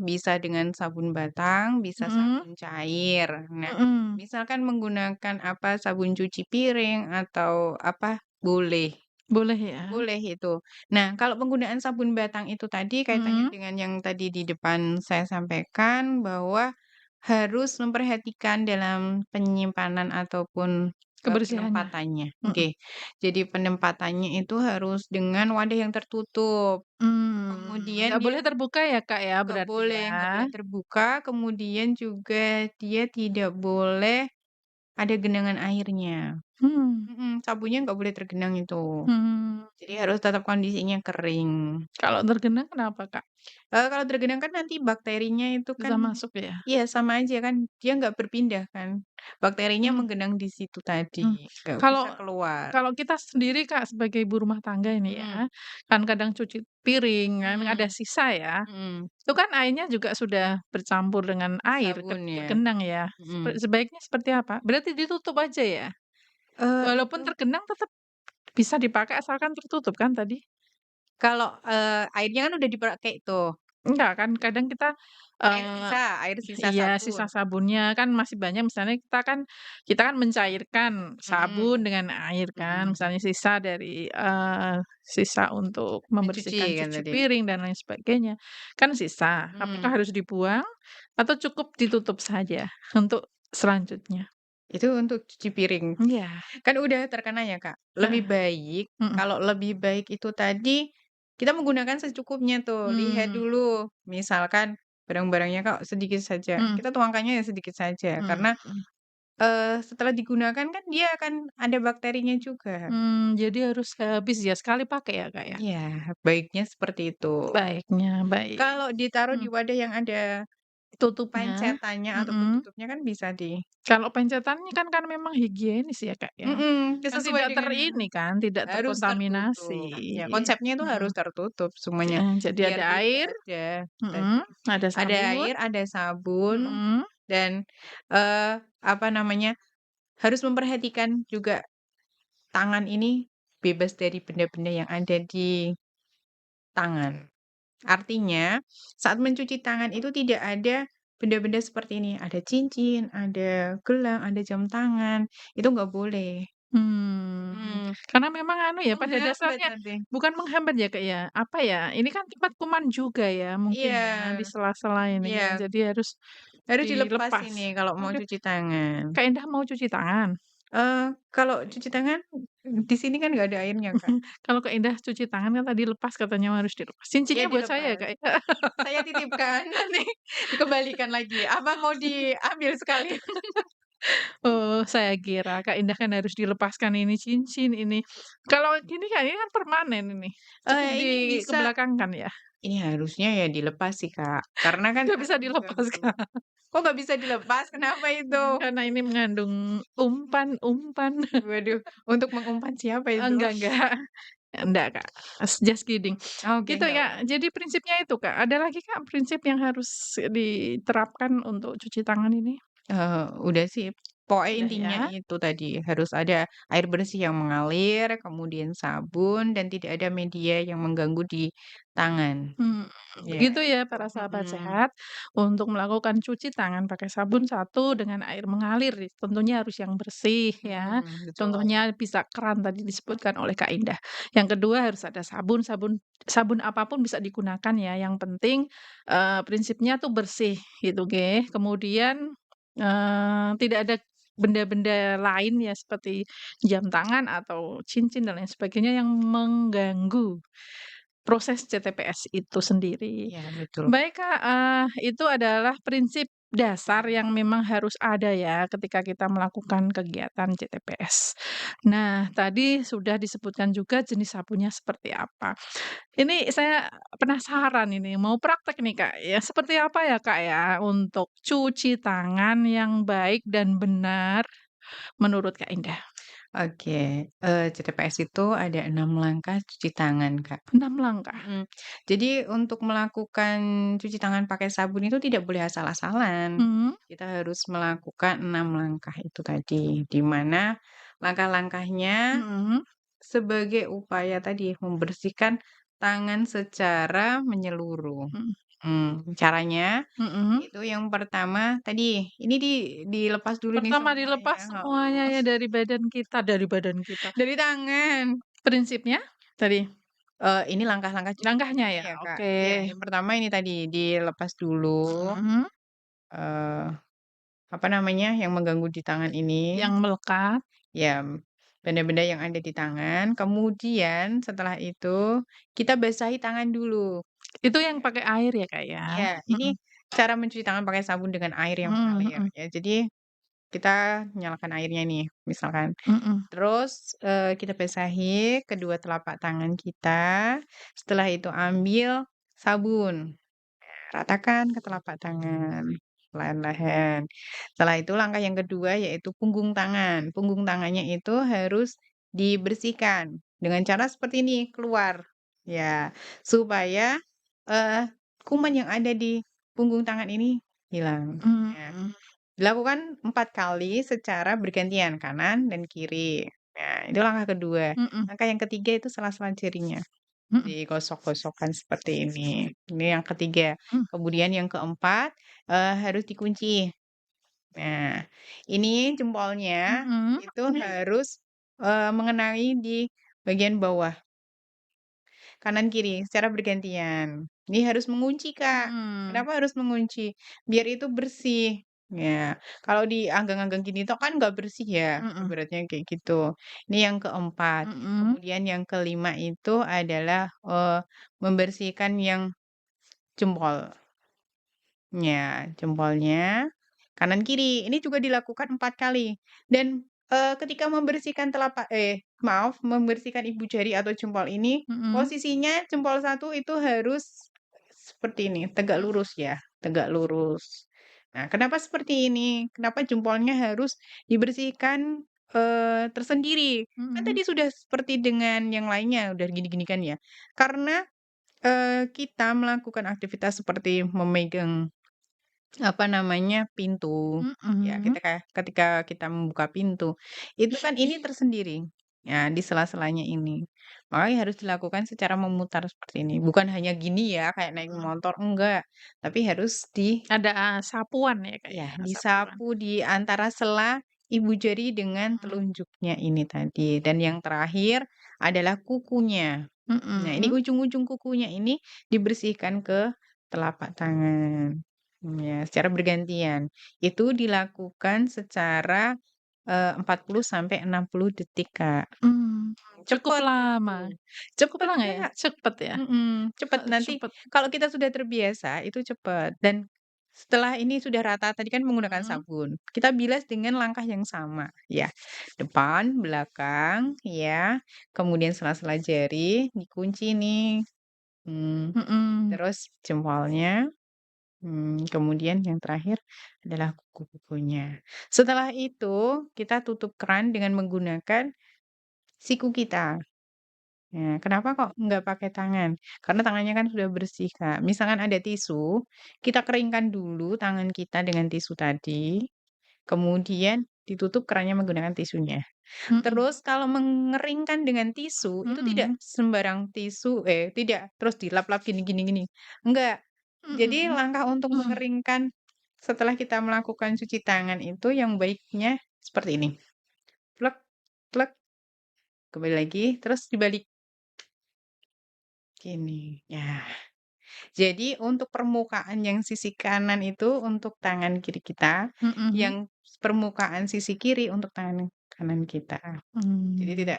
bisa dengan sabun batang, bisa mhm sabun cair. Nah, mhm. misalkan menggunakan apa, sabun cuci piring atau apa, boleh, Boleh ya? boleh itu. Nah, kalau penggunaan sabun batang itu tadi kaitannya Mhm. dengan yang tadi di depan saya sampaikan bahwa harus memperhatikan dalam penyimpanan ataupun, Kebersihannya? penempatannya, Mhm. oke. Jadi penempatannya itu harus dengan wadah yang tertutup. Kemudian Nggak dia boleh terbuka ya, Kak, ya, berarti ya? nggak boleh terbuka, kemudian juga dia tidak boleh ada genangan airnya. Hmm, Sabunnya nggak boleh tergenang itu. mmm, Jadi harus tetap kondisinya kering. kalau tergenang kenapa, Kak? Kalau tergenang kan nanti bakterinya itu Bisa kan masuk ya? iya sama aja kan, dia nggak berpindah kan. Bakterinya Mmm, menggenang di situ tadi, mmm. nggak bisa Kalau keluar. kalau kita sendiri, Kak, sebagai ibu rumah tangga ini Mhm, ya, kan kadang cuci piring kan ada mhm, sisa ya, mhm. itu kan airnya juga sudah bercampur dengan air Sabun ya, tergenang ya, mhm. sebaiknya seperti apa? Berarti ditutup aja ya? Walaupun Itu tergenang tetap bisa dipakai asalkan tertutup kan tadi? kalau, airnya kan udah dipakai tuh, Enggak kan kadang kita, eee air sisa iya, sabun. sisa sabunnya kan masih banyak misalnya kita kan mencairkan sabun Mhm, dengan air kan, mhm. misalnya sisa dari, sisa untuk Mencuci membersihkan kan cuci tadi? piring dan lain sebagainya, kan sisa. Apakah Mhm. harus dibuang atau cukup ditutup saja untuk selanjutnya? Itu untuk cuci piring. Iya, Kan udah terkena ya, Kak. Lebih heeh, baik mhm, kalau lebih baik itu tadi, kita menggunakan secukupnya tuh. Lihat mmm, dulu, misalkan barang-barangnya kok sedikit saja, mhm, kita tuangkannya ya sedikit saja. mhm, Karena, mhm. setelah digunakan kan dia akan ada bakterinya juga. Jadi harus habis ya, sekali pakai ya, Kak, ya? Iya, baiknya seperti itu. Baiknya, baik. Kalau ditaruh di Mmm, wadah yang ada tutupnya pencetannya atau mhm. penutupnya kan bisa Kalau pencetannya kan memang higienis ya, Kak, ya. Kan sesuai tidak dengan ini kan, tidak harus terkontaminasi. tertutup. Ya, konsepnya itu harus Mhm, tertutup semuanya, jadi biar ada tidak air ada tadi, ada ada sabun air, ada sabun, mhm, dan, apa namanya, harus memperhatikan juga tangan ini bebas dari benda-benda yang ada di tangan. Artinya, saat mencuci tangan itu tidak ada benda-benda seperti ini, ada cincin, ada gelang, ada jam tangan, itu nggak boleh. Mhm, karena memang anu ya, pada menghambat dasarnya nanti. bukan menghambat ya, Kak, ya, apa ya, ini kan tempat kuman juga ya mungkin Iya, ya, di sela-sela ini ya, iya. jadi harus Harus dilepas dilepas. ini kalau mau Aduh, cuci tangan. Kak Indah mau cuci tangan? Kalau cuci tangan, di sini kan nggak ada airnya, Kak. Kalau Kak Indah cuci tangan kan tadi lepas katanya harus dilepas. Ya Cincinnya buat saya ya, dilepas. Kak, ya? Saya titipkan, nanti dikembalikan lagi. Apa mau diambil sekalian? Oh, saya kira Kak Indah kan harus dilepaskan ini cincin, ini. Kalau gini kan, ini kan permanen ini, cukup Ini bisa dikebelakangkan ya? ini harusnya ya dilepas sih, Kak, karena kan Nggak bisa akan dilepas, mengganggu. Kak? Kok nggak bisa dilepas? Kenapa itu? Karena ini mengandung umpan-umpan. Waduh, untuk mengumpan siapa itu? Enggak, enggak, Kak, just kidding. Oke, Gitu nggak ya, apa-apa. jadi prinsipnya itu, Kak. Ada lagi, Kak, prinsip yang harus diterapkan untuk cuci tangan ini? Udah sih, pokoknya Udah intinya ya? itu tadi, harus ada air bersih yang mengalir, kemudian sabun, dan tidak ada media yang mengganggu di tangan. Hmm, Ya begitu ya itu, para sahabat mhm, sehat, untuk melakukan cuci tangan pakai sabun satu dengan air mengalir, tentunya harus yang bersih ya. betul. Contohnya bisa keran tadi disebutkan oleh Kak Indah. Yang kedua harus ada sabun, sabun apapun bisa digunakan ya, yang penting, prinsipnya tuh bersih gitu nggih. Kemudian, tidak ada benda-benda lain ya seperti jam tangan atau cincin dan lain sebagainya yang mengganggu proses CTPS itu sendiri. Iya betul. Baik, Kak, itu adalah prinsip dasar yang memang harus ada ya ketika kita melakukan kegiatan CTPS. Nah, tadi sudah disebutkan juga jenis sabunnya seperti apa. Ini saya penasaran ini, mau praktek nih, Kak, ya. Seperti apa ya, Kak, ya, untuk cuci tangan yang baik dan benar menurut Kak Indah? Oke, CTPS itu ada 6 langkah cuci tangan, Kak. 6 langkah? Mhm. Jadi untuk melakukan cuci tangan pakai sabun itu tidak boleh asal-asalan. Mhm, Kita harus melakukan 6 langkah itu tadi, di mana langkah-langkahnya mhm, sebagai upaya tadi membersihkan tangan secara menyeluruh. mhm, Caranya mhm. itu yang pertama tadi, ini dilepas dulu nih Pertama semuanya, dilepas semuanya heeh, ya dari badan kita. dari tangan. Prinsipnya tadi, Ini langkah-langkah cuci langkahnya tangannya ya? ya, Kak. Oke, Iya, yang pertama ini tadi, dilepas dulu, mhm, eee, apa namanya, yang mengganggu di tangan ini, yang melekat, ya benda-benda yang ada di tangan, kemudian setelah itu kita basahi tangan dulu. itu yang pakai air ya, Kak, ya? Iya, ini Mhm, cara mencuci tangan pakai sabun dengan air yang mhm mengalir mhm, ya. Jadi kita nyalakan airnya nih, misalkan. mhm, Terus, kita basahi kedua telapak tangan kita, setelah itu ambil sabun, ratakan ke telapak tangan, perlahan-lahan. Setelah itu langkah yang kedua yaitu punggung tangan. Punggung tangannya itu harus dibersihkan dengan cara seperti ini, keluar, ya, supaya, eee, kuman yang ada di punggung tangan ini hilang, ya. mmm, Dilakukan 4 kali secara bergantian, kanan dan kiri. Nah, itu langkah kedua. mhm, Langkah yang ketiga itu sela-sela jarinya, mhm, digosok-gosokkan seperti ini. Ini yang ketiga. mmm, Kemudian yang keempat, harus dikunci. Nah, ini jempolnya mhm, itu harus, mengenai di bagian bawah. Kanan kiri secara bergantian. Ini harus mengunci, Kak. mhm, Kenapa harus mengunci? Biar itu bersih. Ya, kalau dianggang-anggang gini tuh kan nggak bersih ya, mhm, ibaratnya kayak gitu. Ini yang keempat. mhm, Kemudian yang kelima itu adalah, membersihkan yang jempol. Ya, jempolnya kanan kiri. Ini juga dilakukan 4 kali. Dan, ketika membersihkan maaf, membersihkan ibu jari atau jempol ini, mhm, posisinya jempol satu itu harus seperti ini, tegak mhm, lurus ya, tegak lurus. Nah, kenapa seperti ini? Kenapa jempolnya harus dibersihkan, tersendiri? Kan mhm, tadi sudah seperti dengan yang lainnya, udah gini-gini kan ya. Karena, kita melakukan aktivitas seperti memegang apa namanya, pintu, ya mhm, ketika kita membuka pintu, itu kan ini tersendiri, ya di sela-selanya ini. Makanya harus dilakukan secara memutar seperti ini, bukan hanya gini ya kayak naik mhm. motor, enggak. Tapi harus Ada, sapuan ya, Kak, ya? ya Sapuan. disapu di antara sela ibu jari dengan Mhm, telunjuknya ini tadi. Dan yang terakhir adalah kukunya. Nah, ini mhm, ujung-ujung kukunya ini dibersihkan ke telapak tangan. Ya, secara bergantian. Itu dilakukan secara, 40 sampai 60 detik, Kak. cukup Cepet lama. itu. Cukup Cepet, lama ya? Kak. Cepet ya? Cepet. Nanti Cepet. kalau kita sudah terbiasa itu cepet. Dan setelah ini sudah rata, tadi kan menggunakan Mhm, sabun, kita bilas dengan langkah yang sama, ya. Depan, belakang, ya, kemudian sela-sela jari dikunci nih, mmm, mhm, terus jempolnya, kemudian yang terakhir adalah kuku-kukunya. Setelah itu kita tutup keran dengan menggunakan siku kita. Nah, kenapa kok nggak pakai tangan? Karena tangannya kan sudah bersih, Kak. Misalkan ada tisu, kita keringkan dulu tangan kita dengan tisu tadi, kemudian ditutup kerannya menggunakan tisunya. mhm, Terus kalau mengeringkan dengan tisu, itu tidak mhm, sembarang tisu tidak terus dilap-lap gini gini gini, enggak. Jadi mhm, langkah untuk mhm. mengeringkan setelah kita melakukan cuci tangan itu yang baiknya seperti ini, plek plek, kembali lagi, terus dibalik, gini. Ya. Jadi untuk permukaan yang sisi kanan itu untuk tangan kiri kita, Mhm, yang permukaan sisi kiri untuk tangan kanan kita. Jadi mmm,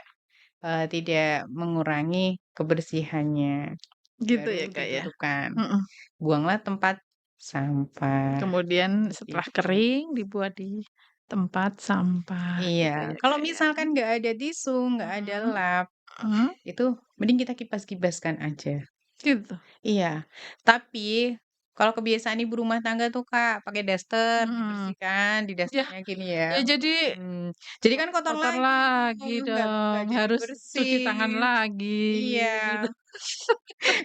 tidak mengurangi kebersihannya, gitu ya, baru Kak, ya? ditutupkan. Mhm, Buanglah tempat sampah, kemudian setelah begitu. kering dibuat di tempat sampah Iya, gitu ya, kalau Kak, ya? misalkan nggak ada tisu, nggak ada Mhm, lap, mhm, itu mending kita kipas-kipaskan aja. gitu? Iya, tapi kalau kebiasaan ibu rumah tangga tuh, Kak, pakai daster, Mhm, dibersihkan, di ya dasternya gini ya, ya jadi mhm, jadi kan kotor kotor lagi tuh, lagi nggak dong, jadi harus cuci tangan bersih. lagi Iya, gitu.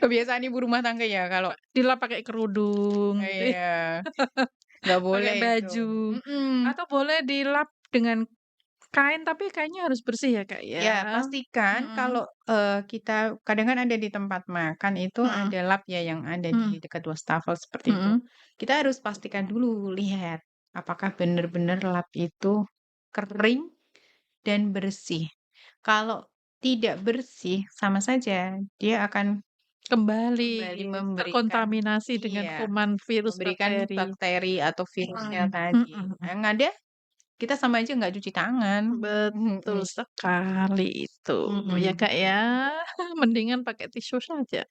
kebiasaan ibu rumah tangga ya kalau Dilap pakai kerudung gitu ya, iya, nggak pakai boleh itu, baju, mhm. atau boleh dilap dengan kain tapi kainnya harus bersih ya, Kak, ya? Ya, pastikan Mhm, kalau, kita kadang kan ada di tempat makan itu mhm, ada lap ya yang ada mhm, di dekat wastafel seperti itu. mhm, Kita harus pastikan dulu, lihat apakah benar-benar lap itu kering dan bersih. Kalau tidak bersih, sama saja dia akan kembali kembali memberikan terkontaminasi dengan iya, kuman, virus, memberikan bakteri. bakteri atau virusnya Mhm, tadi. mhm, mhm. Yang ada kita sama aja nggak cuci tangan. Betul Mhm, sekali itu, ya, mhm. Kak, ya. Mendingan pakai tisu saja.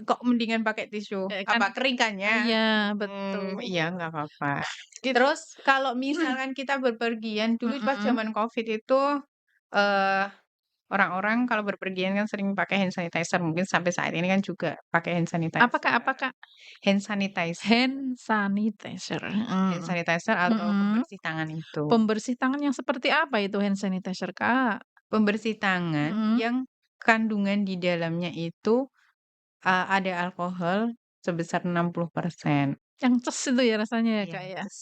Kok mendingan pakai tisu? Kan Apa kering kan ya? iya, betul. Mhm, iya nggak apa-apa. Gitu. Terus kalau misalkan kita berpergian dulu pas Mhm. zaman Covid itu, eee, orang-orang kalau berpergian kan sering pakai hand sanitizer, mungkin sampai saat ini kan juga pakai hand Apa Kak apa sanitizer. Kak? Hand sanitizer Hand sanitizer, hand mhm. sanitizer atau Mhm. pembersih tangan itu. Pembersih tangan yang seperti apa itu hand sanitizer, Kak? Pembersih tangan Mhm. yang kandungan di dalamnya itu, ada alkohol sebesar 60%. Yang ces itu ya rasanya ya, Iya, Kak, ya? ces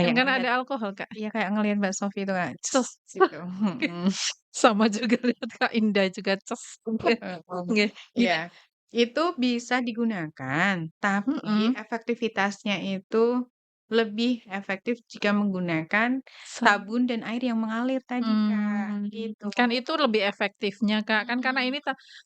Yang kayak kan ada ngelihat alkohol, Kak? iya kayak ngelihat Mbak Sofi itu Kak, ces Ces. gitu, Oke. mhm. Sama juga lihat Kak Indah juga ces. Oke. Heeh, Nggih, iya. gimana? Itu bisa digunakan, tapi Mhm. efektivitasnya itu lebih efektif jika menggunakan Sa sabun dan air yang mengalir tadi, Kak, gitu. kan itu lebih efektifnya, Kak. Kan karena Mhm. ini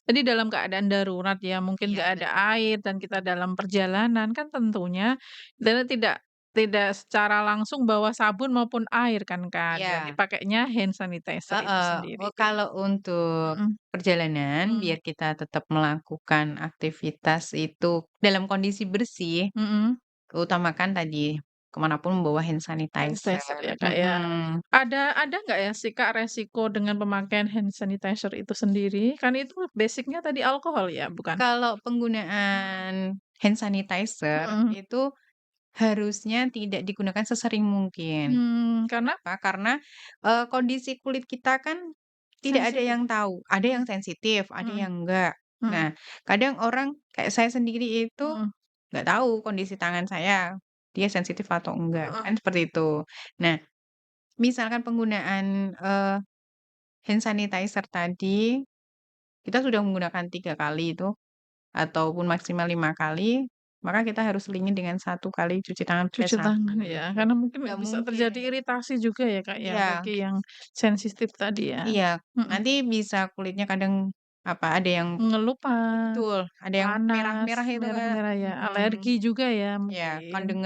tadi dalam keadaan darurat ya, mungkin Iya, nggak ada betul. air dan kita dalam perjalanan, kan tentunya kita tidak secara langsung bawa sabun maupun air kan, Kak. Jadi Iya, pakainya hand sanitizer itu heeh. sendiri. Oh, kalau untuk Mhm, perjalanan mmm, biar kita tetap melakukan aktivitas itu dalam kondisi bersih, mhm. utamakan tadi, ke mana pun membawa hand Hand sanitizer sanitizer, ya, Kak, ya. mhm. Ada nggak ya sih, Kak, resiko dengan pemakaian hand sanitizer itu sendiri? Kan itu basic-nya tadi alkohol ya, bukan? Kalau penggunaan hand sanitizer Mhm. itu harusnya tidak digunakan sesering mungkin. Karena Kenapa? Karena, kondisi kulit kita kan tidak ada sensitif. yang tahu, ada yang sensitif, ada Mhm yang enggak. mhm Nah, kadang orang kayak saya sendiri itu mhm nggak tahu kondisi tangan saya, dia sensitif atau enggak, mhm. kan seperti itu. Nah, misalkan penggunaan, hand sanitizer tadi, kita sudah menggunakan 3 kali itu, ataupun maksimal 5 kali, maka kita harus selingi dengan 1 kali cuci tangan pakai Cuci tangan sabun. ya, karena mungkin Nggak bisa terjadi mungkin iritasi juga ya, Kak, ya, iya bagi yang sensitif tadi ya. iya, Mhm. nanti bisa kulitnya kadang, apa, ada yang Mengelupas, betul, ada yang panas, merah-merah itu, Kak, merah-merah ya, mhm. alergi juga ya Iya, mungkin,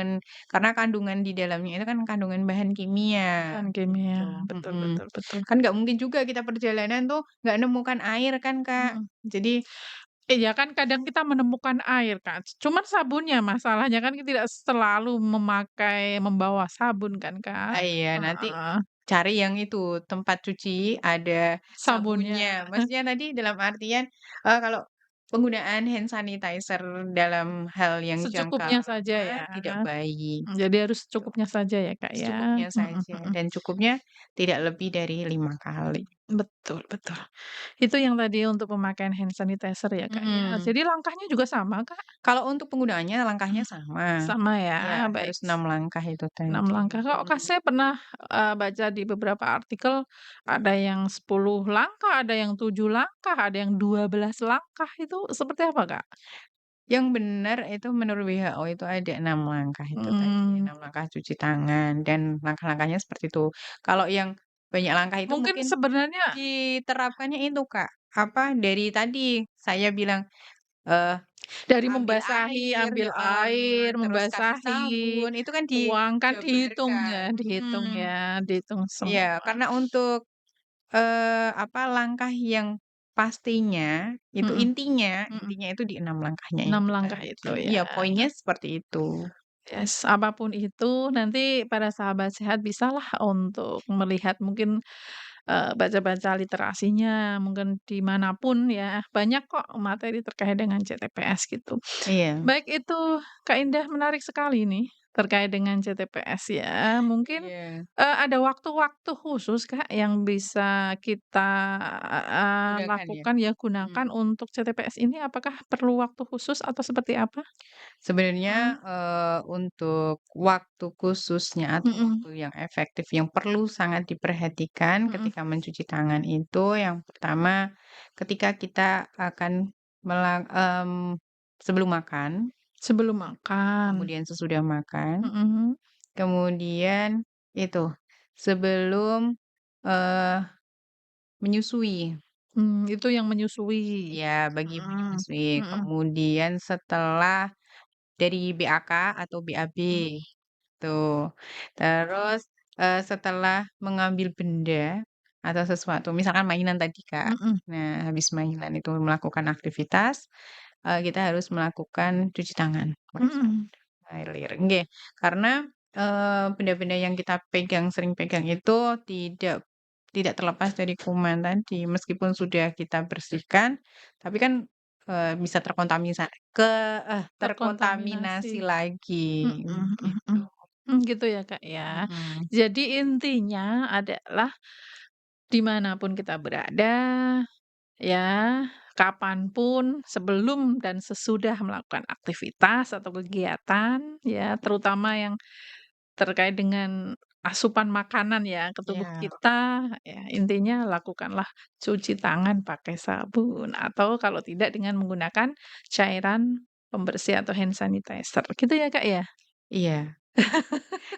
karena kandungan di dalamnya itu kan kandungan bahan kimia, bahan kimia, gitu, betul mhm. betul betul. Kan nggak mungkin juga kita perjalanan tuh nggak nemukan air kan, Kak. Mhm. Jadi Iya kan kadang kita menemukan air, Kak, cuman sabunnya masalahnya kan tidak selalu membawa sabun kan, Kak. iya, nanti Heeh, cari yang itu, tempat cuci ada sabunnya sabunnya. Maksudnya tadi dalam artian, kalau penggunaan hand sanitizer dalam hal yang jangka secukupnya saja lama ya. tidak baik, Jadi harus gitu. secukupnya saja ya, Kak, ya. Secukupnya Mhm saja mhm. dan cukupnya tidak lebih dari 5 kali. Betul betul. Itu yang tadi untuk pemakaian hand sanitizer ya, Kak, ya. Mhm. Jadi langkahnya juga sama, Kak? Kalau untuk penggunaannya langkahnya Mmm, sama. sama ya, Ya, baik. harus 6 langkah itu 6 tadi. langkah. Kok Kak, Mhm. saya pernah, baca di beberapa artikel ada yang 10 langkah, ada yang 7 langkah, ada yang 12 langkah, itu seperti apa, Kak? Yang benar itu menurut WHO itu ada 6 langkah itu tadi, Mhm. 6 langkah cuci tangan dan langkah-langkahnya seperti itu. Kalau yang banyak langkah itu Mungkin mungkin sebenarnya diterapkannya itu, Kak, apa, dari tadi saya bilang, eee, dari ambil membasahi, air ambil heeh, air, terus kasih membasahi, sabun, itu kan tuangkan, dijabarkan dihitung mhm, ya, dihitung iya, semua. karena untuk apa, langkah yang pastinya, itu Mhm intinya mhm. intinya itu di 6 langkahnya 6 itu langkah tadi. itu Iya, ya. poinnya seperti itu. Yes, apapun itu nanti para sahabat sehat bisalah untuk melihat mungkin, baca-baca literasinya mungkin di manapun ya, banyak kok materi terkait dengan CTPS gitu. Iya Baik itu Kak Indah menarik sekali nih terkait dengan CTPS ya. Mungkin, iya, ada waktu-waktu khusus Kak yang bisa kita, gunakan ya? lakukan ya, Mhm. gunakan untuk CTPS ini apakah perlu waktu khusus atau seperti apa? Mhm Sebenarnya, untuk waktu khususnya atau mhm waktu yang efektif yang perlu sangat diperhatikan mhm. ketika mencuci tangan itu yang pertama, ketika kita akan sebelum makan, Sebelum makan, kemudian sesudah makan, mhm, kemudian itu, sebelum, eee, menyusui. itu yang menyusui, Ya, bagi ibu mhm, menyusui. mhm, Kemudian setelah dari BAK atau BAB, mhm, tuh. Terus, setelah mengambil benda atau sesuatu, misalkan mainan tadi, Kak. mhm, Nah, habis mainan itu melakukan aktivitas, kita harus melakukan cuci tangan pakai Mhm, air. Nggih, karena, benda-benda yang kita pegang, sering pegang itu tidak tidak terlepas dari kuman tadi, meskipun sudah kita bersihkan, tapi kan, bisa terkontaminasi. terkontaminasi lagi, Mhm mhm mhm. gitu. Gitu ya, Kak, ya. Mhm, Jadi intinya adalah di mana pun kita berada, ya, kapan pun, sebelum dan sesudah melakukan aktivitas atau kegiatan, ya, terutama yang terkait dengan asupan makanan ya ke tubuh iya kita, ya intinya lakukanlah cuci tangan pakai sabun atau kalau tidak dengan menggunakan cairan pembersih atau hand sanitizer, gitu ya, Kak, ya? iya.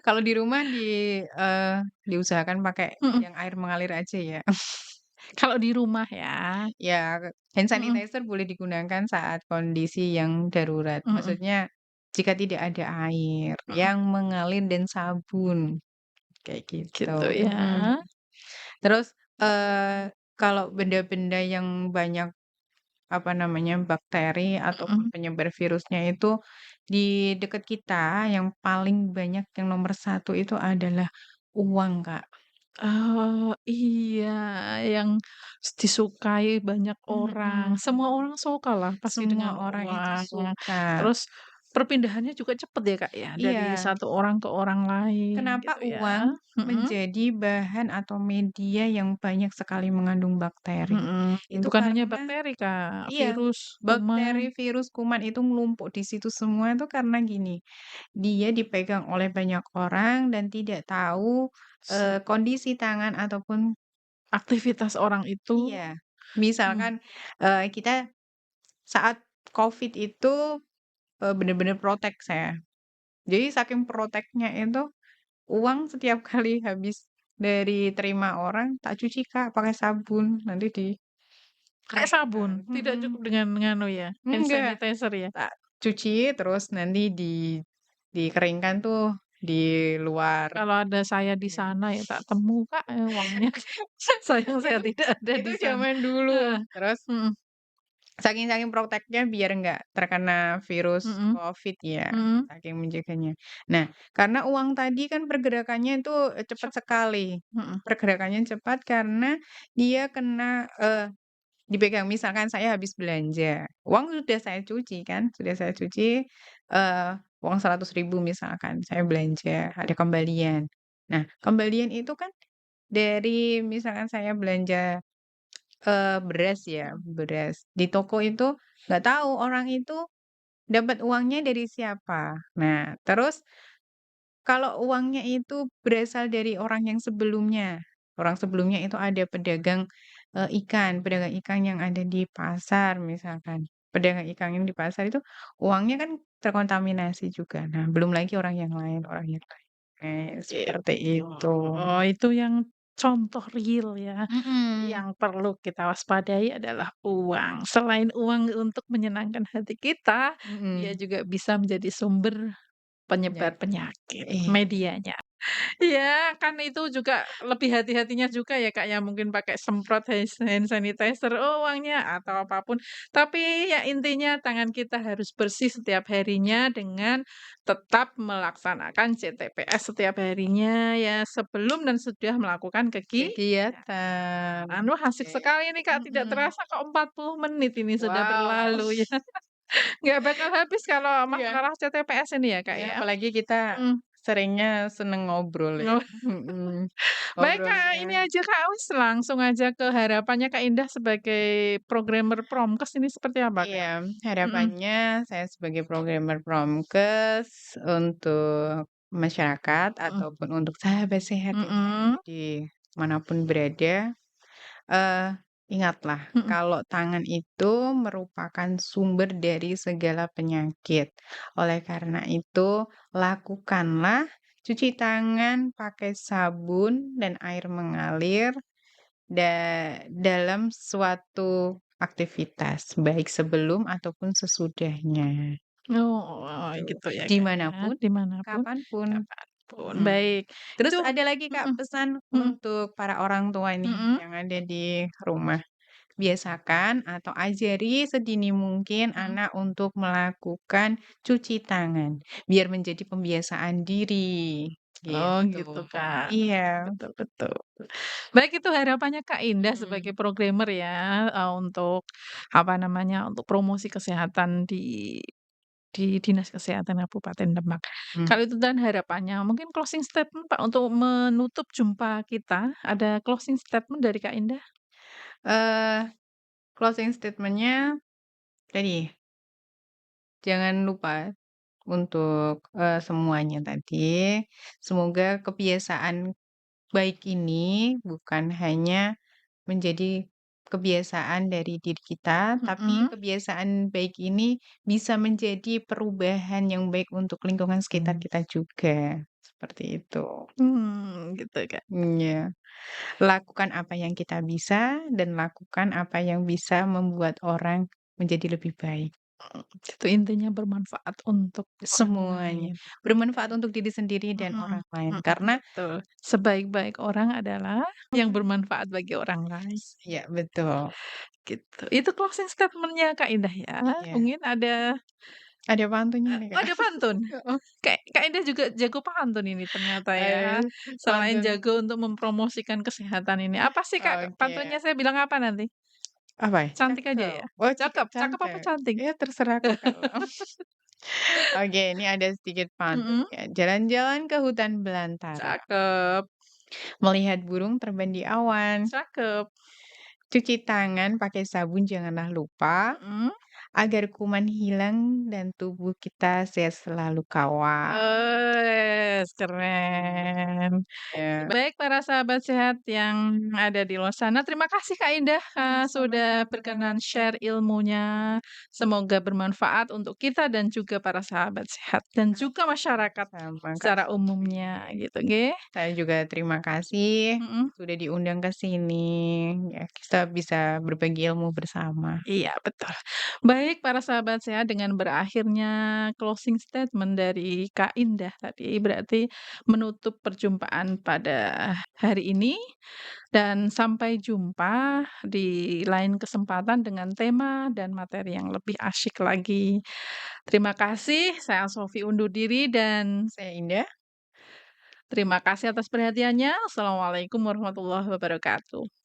Kalau di rumah eee, diusahakan pakai Mhm, yang air mengalir aja ya. kalau di rumah ya. Ya, hand Mhm sanitizer boleh digunakan saat kondisi yang darurat. mhm Maksudnya jika tidak ada air mhm, yang mengalir dan sabun, kayak gitu gitu. ya. Terus, kalau benda-benda yang banyak, apa namanya, bakteri ataupun Mhm. penyebar virusnya itu di dekat kita, yang paling banyak, yang nomor satu itu adalah uang, Kak. Oh, iya, yang disukai banyak orang. Mhm. Semua orang sukalah pasti Semua dengan orang itu uang. suka. Terus perpindahannya juga cepet ya, Kak, ya, dari Iya. satu orang ke orang lain Kenapa gitu ya. uang Mhm menjadi bahan atau media yang banyak sekali mengandung bakteri? mhm. Itu Bukan hanya karena bakteri, Kak, iya, virus, kuman. bakteri, virus, kuman itu menumpuk di situ semua itu karena gini, dia dipegang oleh banyak orang dan tidak tahu, S kondisi tangan ataupun Aktivitas orang itu. iya, Mhm. misalkan, kita saat Covid itu, bener-bener protek saya. Jadi saking proteknya itu uang setiap kali habis dari terima orang, tak cuci, Kak, pakai sabun, nanti Pakai sabun, dikeringkan tidak cukup dengan nganu ya, hand enggak, sanitizer ya? tak cuci terus nanti dikeringkan tuh di luar Kalau ada saya di ininya. sana ya tak temu Kak, uangnya. Sayang saya Itu tidak ada itu di sana. zaman dulu. Heeh, Terus mhm saking-saking proteknya biar nggak terkena virus mhm Covid ya, mhm. saking menjaganya. Nah, karena uang tadi kan pergerakannya itu, cepat Cepet, sekali, mhm. pergerakannya cepat karena dia kena, dipegang. Misalkan saya habis belanja, uang sudah saya cuci kan, sudah saya cuci, uang 100.000 misalkan, saya belanja, ada kembalian. Nah, kembalian itu kan dari misalkan saya belanja, beras ya, Mhm. beras, di toko itu nggak tahu orang itu dapat uangnya dari siapa. Nah, terus kalau uangnya itu berasal dari orang sebelumnya itu ada pedagang, pedagang ikan yang ada di pasar misalkan. Pedagang ikan yang di pasar itu uangnya kan terkontaminasi juga. Nah, belum lagi orang yang lain. Seperti Gitu. itu. Oh, itu yang contoh real ya, Mhm. yang perlu kita waspadai adalah uang. Selain uang untuk menyenangkan hati kita, dia Mhm. juga bisa menjadi sumber penyebar Penyakit. penyakit, Iya. medianya. Iya, kan itu juga lebih hati-hatinya juga ya, Kak, ya, mungkin pakai semprot hand sanitizer, oh, uangnya atau apapun. Tapi ya intinya tangan kita harus bersih setiap harinya dengan tetap melaksanakan CTPS setiap harinya ya, sebelum dan sudah melakukan Kegiatan. Wah, asik Oke. sekali nih, Kak, tidak Mhm. terasa kok 40 menit ini sudah Wow. berlalu ya. Nggak bakal habis kalau Iya. masalah CTPS ini ya, Kak, Iya, ya. apalagi kita Mhm. seringnya seneng ngobrol ya. Mhm. Baik Kak, Ngobrolnya ini aja Kak, wis langsung aja ke harapannya Kak Indah sebagai programmer Promkes ini seperti apa iya, Kak? Mhm harapannya saya sebagai programmer Promkes untuk masyarakat mhm ataupun untuk sahabat sehat ya, mhm di manapun berada, eee, ingatlah mhm. kalau tangan itu merupakan sumber dari segala penyakit. Oleh karena itu, lakukanlah cuci tangan pakai sabun dan air mengalir dalam suatu aktivitas, baik sebelum ataupun sesudahnya, Oh, gitu. gitu ya Di Kak ya, manapun, dimanapun kapan pun. kapan pun. Mhm. Baik, Terus itu ada lagi Kak mhm pesan mhm untuk para orang tua nih mhm yang ada di rumah. Biasakan atau ajari sedini mungkin Mhm. anak untuk melakukan cuci tangan, biar menjadi pembiasaan diri, Oh gitu. gitu kan, Iya, betul betul. Baik itu harapannya Kak Indah sebagai mhm, programmer ya, untuk apa namanya, untuk promosi kesehatan di Dinas Kesehatan Kabupaten Demak. mmm. Kalau itu dan harapannya, mungkin closing statement Pak untuk menutup jumpa kita, ada closing statement dari Kak Indah? Eee, closing statement-nya tadi, jangan lupa untuk, semuanya tadi, semoga kebiasaan baik ini bukan hanya menjadi kebiasaan dari diri kita, tapi Mhm. kebiasaan baik ini bisa menjadi perubahan yang baik untuk lingkungan sekitar kita juga, seperti itu. Gitu Kak. Iya, lakukan apa yang kita bisa dan lakukan apa yang bisa membuat orang menjadi lebih baik. Itu intinya bermanfaat untuk orang Semuanya lain. bermanfaat untuk diri sendiri dan Mhm orang lain, mhm, karena betul. Sebaik-baik orang adalah yang bermanfaat bagi orang lain, iya betul, gitu. Itu closing statement-nya Kak Indah ya. iya. Mungkin Ada pantunnya nih, Kak. ada pantun? Heeh. Kak Indah juga jago pantun ini ternyata ya, selain Pantun jago untuk mempromosikan kesehatan ini. Apa sih Kak oke. pantunnya saya bilang apa nanti? Apa ya? Cantik aja Cakep. ya? Oh, Cakep cakep apa cantik. cantik? Ya terserah Kakak lah. Oke, ini ada sedikit pantun Mhm, ya. Jalan-jalan ke hutan belantara, cakep melihat burung terbang di awan, cakep, cuci tangan pakai sabun janganlah lupa, mhm. agar kuman hilang dan tubuh kita sehat selalu kawan. Keren. Ya, Baik para sahabat sehat yang ada di luar sana, terima kasih Kak Indah, sudah sama-sama. berkenan share ilmunya. Semoga bermanfaat untuk kita dan juga para sahabat sehat dan juga masyarakat Sama Kak secara umumnya Sofie. gitu, nggih. Saya juga terima kasih Mhm. sudah diundang ke sini. Ya, kita bisa berbagi ilmu bersama. Iya, betul. Baik, para sahabat sehat, dengan berakhirnya closing statement dari Kak Indah tadi, berarti menutup perjumpaan pada hari ini dan sampai jumpa di lain kesempatan dengan tema dan materi yang lebih asyik lagi. Terima kasih, saya Sofi undur diri dan Saya Indah. terima kasih atas perhatiannya. Assalamualaikum warahmatullahi wabarakatuh.